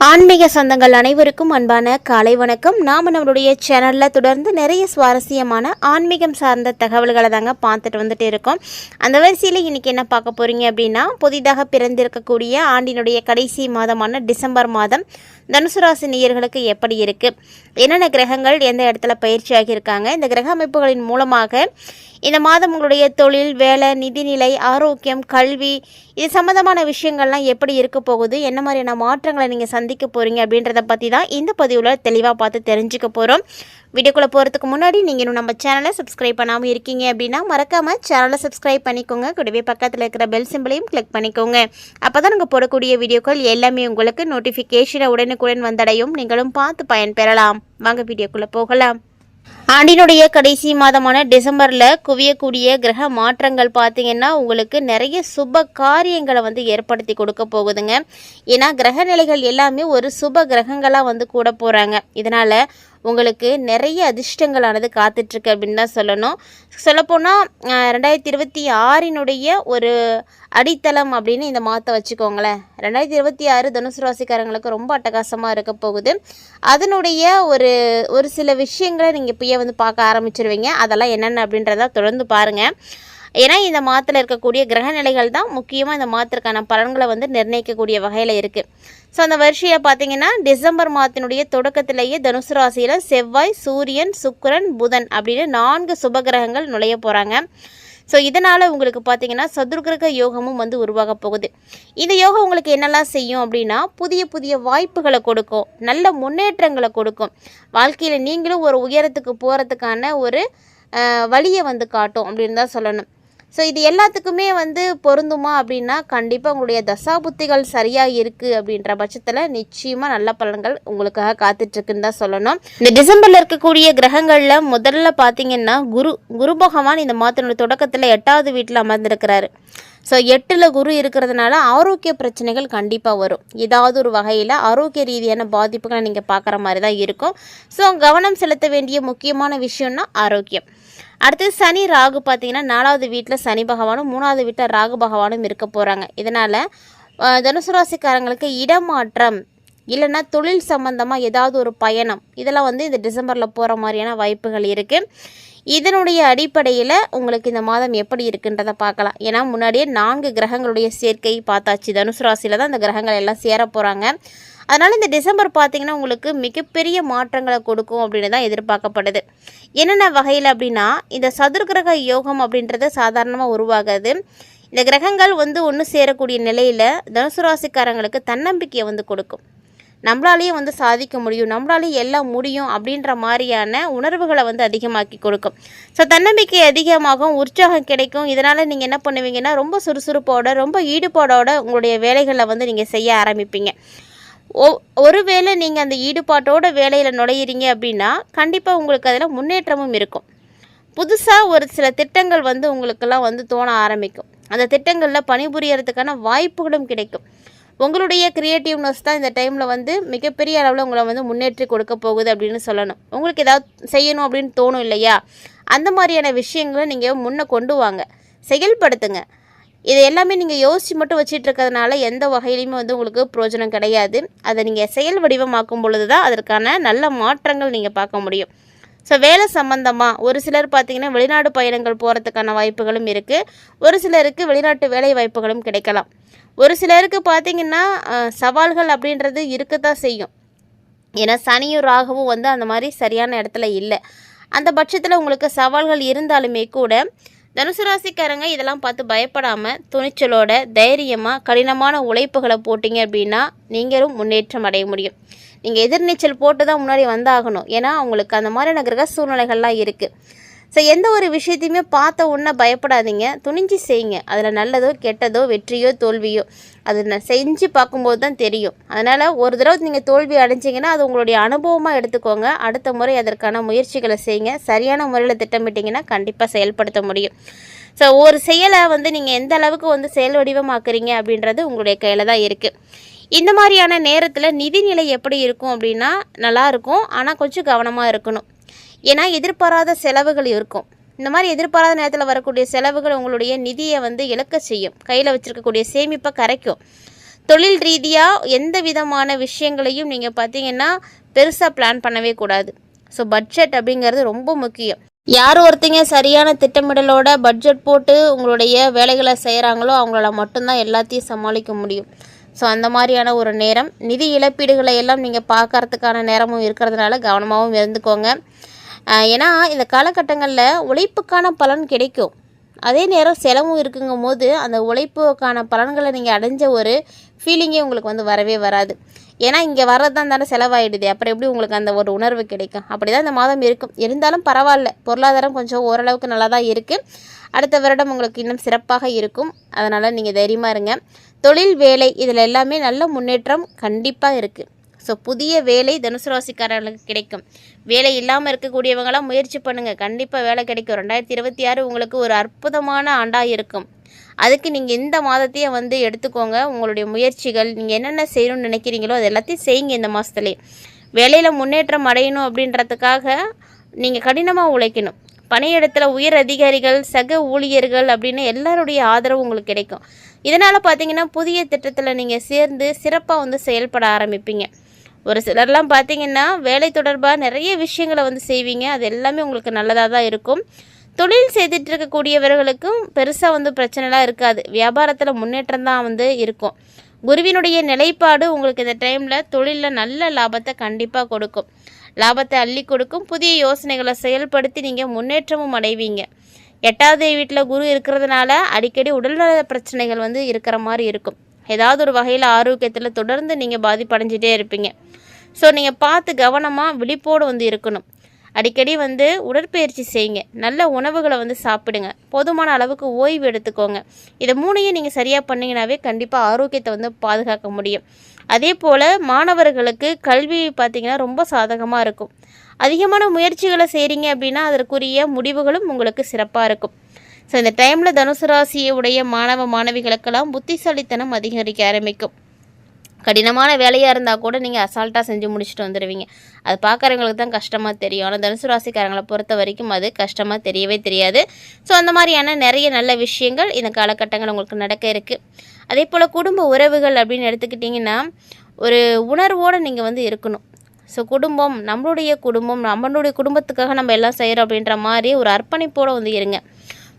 ஆன்மீக சொந்தங்கள் அனைவருக்கும் அன்பான காலை வணக்கம். நாம் நம்மளுடைய சேனலில் தொடர்ந்து நிறைய சுவாரஸ்யமான ஆன்மீகம் சார்ந்த தகவல்களை தாங்க பார்த்துட்டு வந்துட்டு இருக்கோம். அந்த வரிசையில் இன்றைக்கி என்ன பார்க்க போகிறீங்க அப்படின்னா, புதிதாக பிறந்திருக்கக்கூடிய ஆண்டினுடைய கடைசி மாதமான டிசம்பர் மாதம் தனுசு ராசி நேயர்களுக்கு எப்படி இருக்குது, என்னென்ன கிரகங்கள் எந்த இடத்துல பயிற்சி ஆகியிருக்காங்க, இந்த கிரக அமைப்புகளின் மூலமாக இந்த மாதம் உங்களுடைய தொழில், வேலை, நிதிநிலை, ஆரோக்கியம், கல்வி இது சம்மந்தமான விஷயங்கள்லாம் எப்படி இருக்க போகுது, என்ன மாதிரியான மாற்றங்களை நீங்கள் சந்திக்க போகிறீங்க அப்படின்றத பற்றி தான் இந்த பதிவில் தெளிவாக பார்த்து தெரிஞ்சுக்க போகிறோம். வீடியோக்குள்ளே போகிறதுக்கு முன்னாடி நீங்கள் இன்னும் நம்ம சேனலை சப்ஸ்கிரைப் பண்ணாமல் இருக்கீங்க அப்படின்னா மறக்காமல் சேனலை சப்ஸ்கிரைப் பண்ணிக்கோங்க. கூடவே பக்கத்தில் இருக்கிற பெல் சிம்பிளையும் கிளிக் பண்ணிக்கோங்க. அப்போ தான் நாங்கள் போடக்கூடிய வீடியோக்கள் எல்லாமே உங்களுக்கு நோட்டிஃபிகேஷனை உடனுக்குடன் வந்தடையும், நீங்களும் பார்த்து பயன்பெறலாம். வாங்க வீடியோக்குள்ளே போகலாம். ஆண்டினுடைய கடைசி மாதமான டிசம்பரில் குவியக்கூடிய கிரக மாற்றங்கள் பார்த்திங்கன்னா உங்களுக்கு நிறைய சுப காரியங்களை வந்து ஏற்படுத்தி கொடுக்க போகுதுங்க. ஏன்னா கிரக நிலைகள் எல்லாமே ஒரு சுப கிரகங்களாக வந்து கூட போகிறாங்க. இதனால் உங்களுக்கு நிறைய அதிர்ஷ்டங்களானது காத்துட்ருக்கு அப்படின்னு தான் சொல்லணும். சொல்லப்போனால் 2026 ஒரு அடித்தளம் அப்படின்னு இந்த மாதத்தை வச்சுக்கோங்களேன். 2026 தனுசு ராசிக்காரங்களுக்கு ரொம்ப அட்டகாசமாக இருக்க போகுது. அதனுடைய ஒரு சில விஷயங்களை நீங்கள் இப்போயே வந்து பார்க்க ஆரம்பிச்சிருவீங்க. அதெல்லாம் என்னென்ன அப்படின்றத தொடர்ந்து பாருங்கள். ஏன்னா இந்த மாதத்தில் இருக்கக்கூடிய கிரக நிலைகள் தான் முக்கியமாக இந்த மாதத்திற்கான பலன்களை வந்து நிர்ணயிக்கக்கூடிய வகையில் இருக்குது. ஸோ அந்த வரிசையில் பார்த்தீங்கன்னா டிசம்பர் மாதத்தினுடைய தொடக்கத்திலேயே தனுசு ராசியில் செவ்வாய், சூரியன், சுக்கிரன், புதன் அப்படின்னு 4 சுபகிரகங்கள் நுழைய போகிறாங்க. ஸோ இதனால் உங்களுக்கு பார்த்தீங்கன்னா சதுர்கிரக யோகமும் வந்து உருவாக போகுது. இந்த யோகம் உங்களுக்கு என்னெல்லாம் செய்யும் அப்படின்னா, புதிய புதிய வாய்ப்புகளை கொடுக்கும், நல்ல முன்னேற்றங்களை கொடுக்கும், வாழ்க்கையில் நீங்களும் ஒரு உயரத்துக்கு போகிறதுக்கான ஒரு வழியை வந்து காட்டும் அப்படின்னு தான் சொல்லணும். ஸோ இது எல்லாத்துக்குமே வந்து பொருந்துமா அப்படின்னா கண்டிப்பாக உங்களுடைய தசாபுத்திகள் சரியாக இருக்குது அப்படின்ற பட்சத்தில் நிச்சயமாக நல்ல பலன்கள் உங்களுக்காக காத்துட்ருக்குன்னு தான் சொல்லணும். இந்த டிசம்பரில் இருக்கக்கூடிய கிரகங்களில் முதல்ல பார்த்தீங்கன்னா குரு பகவான் இந்த மாதத்தினுடைய தொடக்கத்தில் 8வது வீட்டில் அமர்ந்திருக்கிறாரு. ஸோ 8ல் குரு இருக்கிறதுனால ஆரோக்கிய பிரச்சனைகள் கண்டிப்பாக வரும். ஏதாவது ஒரு வகையில் ஆரோக்கிய ரீதியான பாதிப்புகளை நீங்கள் பார்க்குற மாதிரி தான் இருக்கும். ஸோ கவனம் செலுத்த வேண்டிய முக்கியமான விஷயம்னா ஆரோக்கியம். அடுத்து சனி, ராகு பார்த்தீங்கன்னா 4வது வீட்டில் சனி பகவானும் 3வது வீட்டில் ராகு பகவானும் இருக்க போகிறாங்க. இதனால் தனுசு ராசிக்காரங்களுக்கு இடமாற்றம் இல்லைன்னா தொழில் சம்பந்தமாக ஏதாவது ஒரு பயணம் இதெல்லாம் வந்து இந்த டிசம்பரில் போகிற மாதிரியான வாய்ப்புகள் இருக்குது. இதனுடைய அடிப்படையில் உங்களுக்கு இந்த மாதம் எப்படி இருக்குன்றதை பார்க்கலாம். ஏன்னா முன்னாடியே 4 கிரகங்களுடைய சேர்க்கை பார்த்தாச்சு. தனுசு ராசியில் தான் இந்த கிரகங்கள் எல்லாம் சேர போகிறாங்க. அதனால் இந்த டிசம்பர் பார்த்திங்கன்னா உங்களுக்கு மிகப்பெரிய மாற்றங்களை கொடுக்கும் அப்படின்னு தான் எதிர்பார்க்கப்படுது. என்னென்ன வகையில் அப்படின்னா, இந்த சதுர்கிரக யோகம் அப்படின்றது சாதாரணமாக உருவாகாது. இந்த கிரகங்கள் வந்து ஒன்று சேரக்கூடிய நிலையில் தனுசு ராசிக்காரங்களுக்கு தன்னம்பிக்கையை வந்து கொடுக்கும். நம்மளாலேயும் வந்து சாதிக்க முடியும், நம்மளாலேயும் எல்லாம் முடியும் அப்படின்ற மாதிரியான உணர்வுகளை வந்து அதிகமாக்கி கொடுக்கும். ஸோ தன்னம்பிக்கை அதிகமாகும், உற்சாகம் கிடைக்கும். இதனால் நீங்கள் என்ன பண்ணுவீங்கன்னா ரொம்ப சுறுசுறுப்போட, ரொம்ப ஈடுபாடோட உங்களுடைய வேலைகளை வந்து நீங்கள் செய்ய ஆரம்பிப்பீங்க. ஒருவேளை நீங்கள் அந்த ஈடுபாட்டோட வேலையில் நுழையிறீங்க அப்படின்னா கண்டிப்பாக உங்களுக்கு அதில் முன்னேற்றமும் இருக்கும். புதுசாக ஒரு சில திட்டங்கள் வந்து உங்களுக்கெல்லாம் வந்து தோண ஆரம்பிக்கும். அந்த திட்டங்களில் பணிபுரியறதுக்கான வாய்ப்புகளும் கிடைக்கும். உங்களுடைய க்ரியேட்டிவ்னஸ் தான் இந்த டைமில் வந்து மிகப்பெரிய அளவில் உங்களை வந்து முன்னேற்றி கொடுக்க போகுது அப்படின்னு சொல்லணும். உங்களுக்கு ஏதாவது செய்யணும் அப்படின்னு தோணும் இல்லையா, அந்த மாதிரியான விஷயங்களை நீங்கள் முன்னே கொண்டு வாங்க, செயல்படுத்துங்க. இது எல்லாமே நீங்கள் யோசித்து மட்டும் வச்சிட்டு இருக்கிறதுனால எந்த வகையிலையுமே வந்து உங்களுக்கு பிரயோஜனம் கிடையாது. அதை நீங்கள் செயல் வடிவமாக்கும் பொழுது தான் அதற்கான நல்ல மாற்றங்கள் நீங்கள் பார்க்க முடியும். ஸோ வேலை சம்மந்தமாக ஒரு சிலர் பார்த்திங்கன்னா வெளிநாடு பயணங்கள் போகிறதுக்கான வாய்ப்புகளும் இருக்குது. ஒரு சிலருக்கு வெளிநாட்டு வேலை வாய்ப்புகளும் கிடைக்கலாம். ஒரு சிலருக்கு பார்த்திங்கன்னா சவால்கள் அப்படின்றது இருக்கத்தான் செய்யும். ஏன்னா சனியும் ராகுவும் வந்து அந்த மாதிரி சரியான இடத்துல இல்லை. அந்த பட்சத்தில் உங்களுக்கு சவால்கள் இருந்தாலுமே கூட தனுசு ராசிக்காரங்க இதெல்லாம் பார்த்து பயப்படாமல் துணிச்சலோட தைரியமாக கடினமான உழைப்புகளை போட்டிங்க அப்படின்னா நீங்களும் முன்னேற்றம் அடைய முடியும். நீங்கள் எதிர்நீச்சல் போட்டு தான் முன்னாடி வந்தாகணும். ஏன்னா உங்களுக்கு அந்த மாதிரியான கிரக சூழ்நிலைகள்லாம் இருக்குது. ஸோ எந்த ஒரு விஷயத்தையுமே பார்த்த உடனே பயப்படாதீங்க, துணிஞ்சு செய்யுங்க. அதில் நல்லதோ கெட்டதோ வெற்றியோ தோல்வியோ அது செஞ்சு பார்க்கும்போது தான் தெரியும். அதனால் ஒரு தடவை நீங்கள் தோல்வி அடைஞ்சிங்கன்னா அது உங்களுடைய அனுபவமாக எடுத்துக்கோங்க. அடுத்த முறை அதற்கான முயற்சிகளை செய்யுங்க. சரியான முறையில் திட்டமிட்டிங்கன்னா கண்டிப்பாக செயல்படுத்த முடியும். ஸோ ஒரு செயலை வந்து நீங்கள் எந்த அளவுக்கு வந்து செயல் வடிவமாக்குறீங்க அப்படின்றது உங்களுடைய கையில் தான் இருக்குது. இந்த மாதிரியான நேரத்தில் நிதிநிலை எப்படி இருக்கும் அப்படின்னா நல்லாயிருக்கும், ஆனால் கொஞ்சம் கவனமாக இருக்கணும். ஏன்னா எதிர்பாராத செலவுகள் இருக்கும். இந்த மாதிரி எதிர்பாராத நேரத்தில் வரக்கூடிய செலவுகள் உங்களுடைய நிதியை வந்து இழக்க செய்யும், கையில் வச்சுருக்கக்கூடிய சேமிப்பை கரைக்கும். தொழில் ரீதியாக எந்த விதமான விஷயங்களையும் நீங்கள் பார்த்தீங்கன்னா பெருசாக பிளான் பண்ணவே கூடாது. ஸோ பட்ஜெட் அப்படிங்கிறது ரொம்ப முக்கியம். யார் ஒருத்தங்க சரியான திட்டமிடலோட பட்ஜெட் போட்டு உங்களுடைய வேலைகளை செய்கிறாங்களோ அவங்களால மட்டும்தான் எல்லாத்தையும் சமாளிக்க முடியும். ஸோ அந்த மாதிரியான ஒரு நேரம். நிதி இழப்பீடுகளை எல்லாம் நீங்கள் பார்க்கறதுக்கான நேரமும் இருக்கிறதுனால கவனமாகவும் இருந்துக்கோங்க. ஏன்னா இந்த காலகட்டங்களில் உழைப்புக்கான பலன் கிடைக்கும், அதே நேரம் செலவும் இருக்குங்கும் போது அந்த உழைப்புக்கான பலன்களை நீங்கள் அடைஞ்ச ஒரு ஃபீலிங்கே உங்களுக்கு வந்து வரவே வராது. ஏன்னா இங்கே வர்றது தானே செலவாயிடுது, அப்புறம் எப்படி உங்களுக்கு அந்த ஒரு உணர்வு கிடைக்கும்? அப்படி தான் இந்த மாதம் இருக்கும். இருந்தாலும் பரவாயில்ல, பொருளாதாரம் கொஞ்சம் ஓரளவுக்கு நல்லா தான் இருக்குது. அடுத்த வருடம் உங்களுக்கு இன்னும் சிறப்பாக இருக்கும். அதனால் நீங்கள் தைரியமாக இருங்க. தொழில், வேலை இதில் எல்லாமே நல்ல முன்னேற்றம் கண்டிப்பாக இருக்குது. ஸோ புதிய வேலை தனுசு ராசிக்காரர்களுக்கு கிடைக்கும். வேலை இல்லாமல் இருக்கக்கூடியவங்களாம் முயற்சி பண்ணுங்கள், கண்டிப்பாக வேலை கிடைக்கும். 2026 உங்களுக்கு ஒரு அற்புதமான ஆண்டாக இருக்கும். அதுக்கு நீங்கள் இந்த மாதத்தையே வந்து எடுத்துக்கோங்க. உங்களுடைய முயற்சிகள், நீங்கள் என்னென்ன செய்யணும்னு நினைக்கிறீங்களோ அது எல்லாத்தையும் செய்யுங்க. இந்த மாதத்துலேயே வேலையில் முன்னேற்றம் அடையணும் அப்படின்றதுக்காக நீங்கள் கடினமாக உழைக்கணும். பணியிடத்தில் உயர் அதிகாரிகள், சக ஊழியர்கள் அப்படின்னு எல்லாருடைய ஆதரவு உங்களுக்கு கிடைக்கும். இதனால் பார்த்தீங்கன்னா புதிய திட்டத்தில் நீங்கள் சேர்ந்து சிறப்பாக வந்து செயல்பட ஆரம்பிப்பீங்க. ஒரு சிலர்லாம் பார்த்தீங்கன்னா வேலை தொடர்பாக நிறைய விஷயங்களை வந்து செய்வீங்க. அது எல்லாமே உங்களுக்கு நல்லதாக தான் இருக்கும். தொழில் செய்துட்டு இருக்கக்கூடியவர்களுக்கும் பெருசாக வந்து பிரச்சனைலாம் இருக்காது. வியாபாரத்தில் முன்னேற்றம் தான் வந்து இருக்கும். குருவினுடைய நிலைப்பாடு உங்களுக்கு இந்த டைமில் தொழிலில் நல்ல லாபத்தை கண்டிப்பாக கொடுக்கும். லாபத்தை அள்ளி கொடுக்கும். புதிய யோசனைகளை செயல்படுத்தி நீங்கள் முன்னேற்றமும் அடைவீங்க. 8வது வீட்டில் குரு இருக்கிறதுனால அடிக்கடி உடல்நல பிரச்சனைகள் வந்து இருக்கிற மாதிரி இருக்கும். ஏதாவது ஒரு வகையில் ஆரோக்கியத்தில் தொடர்ந்து நீங்கள் பாதிப்படைஞ்சிட்டே இருப்பீங்க. ஸோ நீங்கள் பார்த்து கவனமாக விழிப்போடு வந்து இருக்கணும். அடிக்கடி வந்து உடற்பயிற்சி செய்யுங்க, நல்ல உணவுகளை வந்து சாப்பிடுங்க, போதுமான அளவுக்கு ஓய்வு எடுத்துக்கோங்க. இதை 3ஐயும் நீங்கள் சரியாக பண்ணிங்கனாவே கண்டிப்பாக ஆரோக்கியத்தை வந்து பாதுகாக்க முடியும். அதே போல் மாணவர்களுக்கு கல்வி பார்த்திங்கன்னா ரொம்ப சாதகமாக இருக்கும். அதிகமான முயற்சிகளை செய்கிறீங்க அப்படின்னா அதற்குரிய முடிவுகளும் உங்களுக்கு சிறப்பாக இருக்கும். ஸோ இந்த டைமில் தனுசு ராசியுடைய மாணவ மாணவிகளுக்கெல்லாம் புத்திசாலித்தனம் அதிகரிக்க ஆரம்பிக்கும். கடினமான வேலையாக இருந்தால் கூட நீங்கள் அசால்ட்டாக செஞ்சு முடிச்சுட்டு வந்துடுவீங்க. அது பார்க்குறவங்களுக்கு தான் கஷ்டமாக தெரியும். ஆனால் தனுசு ராசிக்காரங்களை பொறுத்த வரைக்கும் அது கஷ்டமாக தெரியவே தெரியாது. ஸோ அந்த மாதிரியான நிறைய நல்ல விஷயங்கள் இந்த காலகட்டங்கள் உங்களுக்கு நடக்க இருக்குது. அதே போல் குடும்ப உறவுகள் அப்படின்னு எடுத்துக்கிட்டிங்கன்னா ஒரு உணர்வோடு நீங்கள் வந்து இருக்கணும். ஸோ குடும்பம் நம்மளுடைய குடும்பத்துக்காக நம்ம எல்லாம் செய்கிறோம் அப்படின்ற மாதிரி ஒரு அர்ப்பணிப்போடு வந்து இருங்க.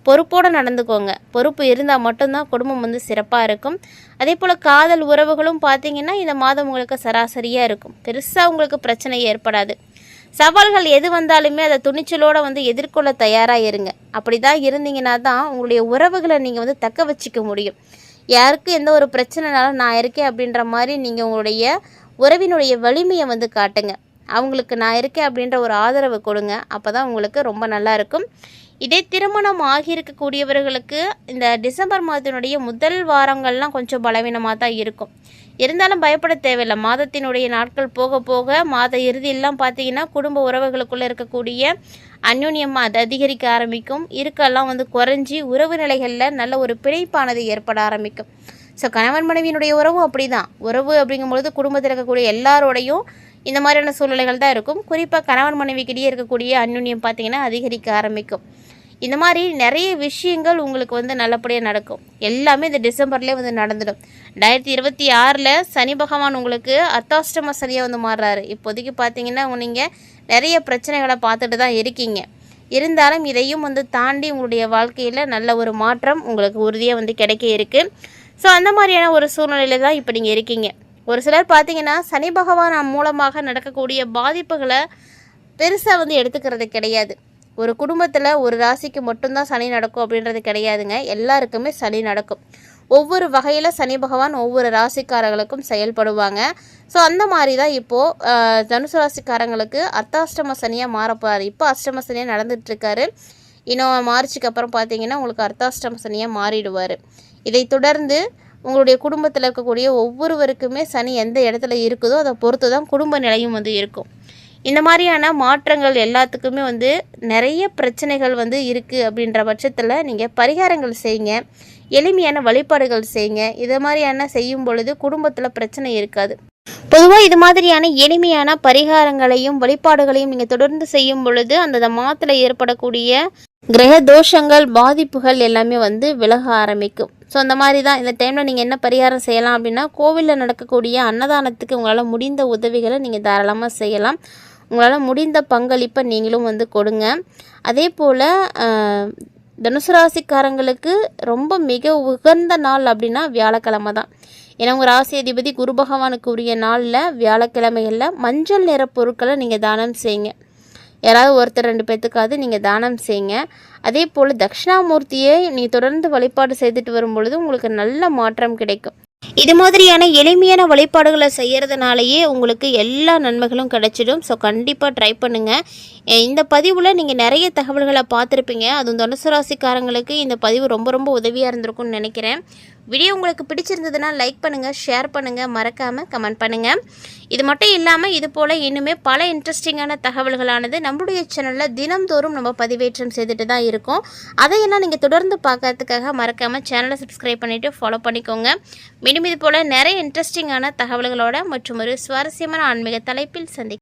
பொறுப்போடு நடந்துக்கோங்க. பொறுப்பு இருந்தால் மட்டும்தான் குடும்பம் வந்து சிறப்பாக இருக்கும். அதே போல் காதல் உறவுகளும் பார்த்திங்கன்னா இந்த மாதம் உங்களுக்கு சராசரியாக இருக்கும். பெருசாக உங்களுக்கு பிரச்சனை ஏற்படாது. சவால்கள் எது வந்தாலுமே அதை துணிச்சலோடு வந்து எதிர்கொள்ள தயாராக இருங்க. அப்படி தான் இருந்தீங்கன்னா தான் உங்களுடைய உறவுகளை நீங்கள் வந்து தக்க வச்சிக்க முடியும். யாருக்கு எந்த ஒரு பிரச்சனைனாலும் நான் இருக்கேன் அப்படின்ற மாதிரி நீங்கள் உங்களுடைய உறவினுடைய வலிமையை வந்து காட்டுங்க. அவங்களுக்கு நான் இருக்கேன் அப்படின்ற ஒரு ஆதரவு கொடுங்க. அப்போ தான் உங்களுக்கு ரொம்ப நல்லா இருக்கும். இதே திருமணம் ஆகியிருக்கக்கூடியவர்களுக்கு இந்த டிசம்பர் மாதத்தினுடைய முதல் வாரங்கள்லாம் கொஞ்சம் பலவீனமாக தான் இருக்கும். இருந்தாலும் பயப்பட தேவையில்லை. மாதத்தினுடைய நாட்கள் போக போக மாத இறுதியெல்லாம் பார்த்திங்கன்னா குடும்ப உறவுகளுக்குள்ளே இருக்கக்கூடிய அந்யோன்யமாக அது அதிகரிக்க ஆரம்பிக்கும். இருக்கெல்லாம் வந்து குறைஞ்சி உறவு நிலைகளில் நல்ல ஒரு பிணைப்பானது ஏற்பட ஆரம்பிக்கும். ஸோ கணவன் மனைவியினுடைய உறவும் அப்படி தான். உறவு அப்படிங்கும்பொழுது குடும்பத்தில் இருக்கக்கூடிய எல்லாரோடையும் இந்த மாதிரியான சூழ்நிலைகள் தான் இருக்கும். குறிப்பாக கணவன் மனைவிக்கிடையே இருக்கக்கூடிய அந்யோன்யம் பார்த்திங்கன்னா அதிகரிக்க ஆரம்பிக்கும். இந்த மாதிரி நிறைய விஷயங்கள் உங்களுக்கு வந்து நல்லபடியாக நடக்கும். எல்லாமே இந்த டிசம்பர்லேயே வந்து நடந்துடும். 2026 சனி பகவான் உங்களுக்கு அர்த்தாஷ்டம சனியாக வந்து மாறுறாரு. இப்போதைக்கு பார்த்தீங்கன்னா நீங்கள் நிறைய பிரச்சனைகளை பார்த்துட்டு தான் இருக்கீங்க. இருந்தாலும் இதையும் வந்து தாண்டி உங்களுடைய வாழ்க்கையில் நல்ல ஒரு மாற்றம் உங்களுக்கு உறுதியாக வந்து கிடைக்க இருக்குது. ஸோ அந்த மாதிரியான ஒரு சூழ்நிலையில் தான் இப்போ நீங்கள் இருக்கீங்க. ஒரு சிலர் பார்த்தீங்கன்னா சனி பகவான் மூலமாக நடக்கக்கூடிய பாதிப்புகளை பெருசாக வந்து எடுத்துக்கிறது கிடையாது. ஒரு குடும்பத்தில் ஒரு ராசிக்கு மட்டும்தான் சனி நடக்கும் அப்படின்றது கிடையாதுங்க. எல்லாருக்குமே சனி நடக்கும். ஒவ்வொரு வகையில் சனி பகவான் ஒவ்வொரு ராசிக்காரர்களுக்கும் செயல்படுவாங்க. ஸோ அந்த மாதிரி தான் இப்போது தனுசு ராசிக்காரங்களுக்கு அர்த்தாஷ்டம சனியாக மாறப்போறாரு. இப்போ அஷ்டம சனியாக நடந்துகிட்ருக்காரு. இன்னும் மார்ச்சுக்கு அப்புறம் பார்த்தீங்கன்னா உங்களுக்கு அர்த்தாஷ்டம சனியாக மாறிடுவார். இதை தொடர்ந்து உங்களுடைய குடும்பத்தில் இருக்கக்கூடிய ஒவ்வொருவருக்குமே சனி எந்த இடத்துல இருக்குதோ அதை பொறுத்து தான் குடும்ப நிலையும் வந்து இருக்கும். இந்த மாதிரியான மாற்றங்கள் எல்லாத்துக்குமே வந்து நிறைய பிரச்சனைகள் வந்து இருக்குது. அப்படின்ற பட்சத்தில் நீங்கள் பரிகாரங்கள் செய்யுங்க, எளிமையான வழிபாடுகள் செய்யுங்க. இது மாதிரியான செய்யும் பொழுது குடும்பத்தில் பிரச்சனை இருக்காது. பொதுவாக இது மாதிரியான எளிமையான பரிகாரங்களையும் வழிபாடுகளையும் நீங்கள் தொடர்ந்து செய்யும் பொழுது அந்த மாதத்தில் ஏற்படக்கூடிய கிரக தோஷங்கள் பாதிப்புகள் எல்லாமே வந்து விலக ஆரம்பிக்கும். ஸோ அந்த மாதிரி தான் இந்த டைமில் நீங்கள் என்ன பரிகாரம் செய்யலாம் அப்படின்னா, கோவிலில் நடக்கக்கூடிய அன்னதானத்துக்கு உங்களால் முடிந்த உதவிகளை நீங்கள் தாராளமாக செய்யலாம். உங்களால் முடிந்த பங்களிப்பை நீங்களும் வந்து கொடுங்க. அதே போல் தனுசு ராசிக்காரங்களுக்கு ரொம்ப மிக உகந்த நாள் அப்படின்னா வியாழக்கிழமை தான். ஏன்னா உங்கள் ராசி அதிபதி குரு பகவானுக்கு உரிய நாளில் வியாழக்கிழமைகளில் மஞ்சள் நிற பொருட்களை நீங்கள் தானம் செய்யுங்க. யாராவது ஒருத்தர் 2 பேர்த்துக்காவது நீங்கள் தானம் செய்யுங்க. அதே போல் தட்சிணாமூர்த்தியை நீங்கள் தொடர்ந்து வழிபாடு செய்துட்டு வரும்பொழுது உங்களுக்கு நல்ல மாற்றம் கிடைக்கும். இது மாதிரியான எளிமையான வழிபாடுகளை செய்கிறதுனாலேயே உங்களுக்கு எல்லா நன்மைகளும் கிடைச்சிடும். ஸோ கண்டிப்பாக ட்ரை பண்ணுங்கள். இந்த பதிவில் நீங்கள் நிறைய தகவல்களை பார்த்துருப்பீங்க. அதுவும் தனுசு ராசிக்காரங்களுக்கு இந்த பதிவு ரொம்ப ரொம்ப உதவியாக இருந்திருக்கும்னு நினைக்கிறேன். வீடியோ உங்களுக்கு பிடிச்சிருந்ததுன்னா லைக் பண்ணுங்கள், ஷேர் பண்ணுங்கள், மறக்காமல் கமெண்ட் பண்ணுங்கள். இது மட்டும் இல்லாமல் இது போல் இன்னுமே பல இன்ட்ரெஸ்டிங்கான தகவல்களானது நம்மளுடைய சேனலில் தினம்தோறும் நம்ம பதிவேற்றம் செய்துட்டு தான் இருக்கோம். அதையெல்லாம் நீங்கள் தொடர்ந்து பார்க்கறதுக்காக மறக்காமல் சேனலை சப்ஸ்கிரைப் பண்ணிவிட்டு ஃபாலோ பண்ணிக்கோங்க. மீண்டும் இது போல் நிறைய இன்ட்ரெஸ்டிங்கான தகவல்களோட மற்றும் ஒரு சுவாரஸ்யமான ஆன்மீக தலைப்பில் சந்திக்கும்.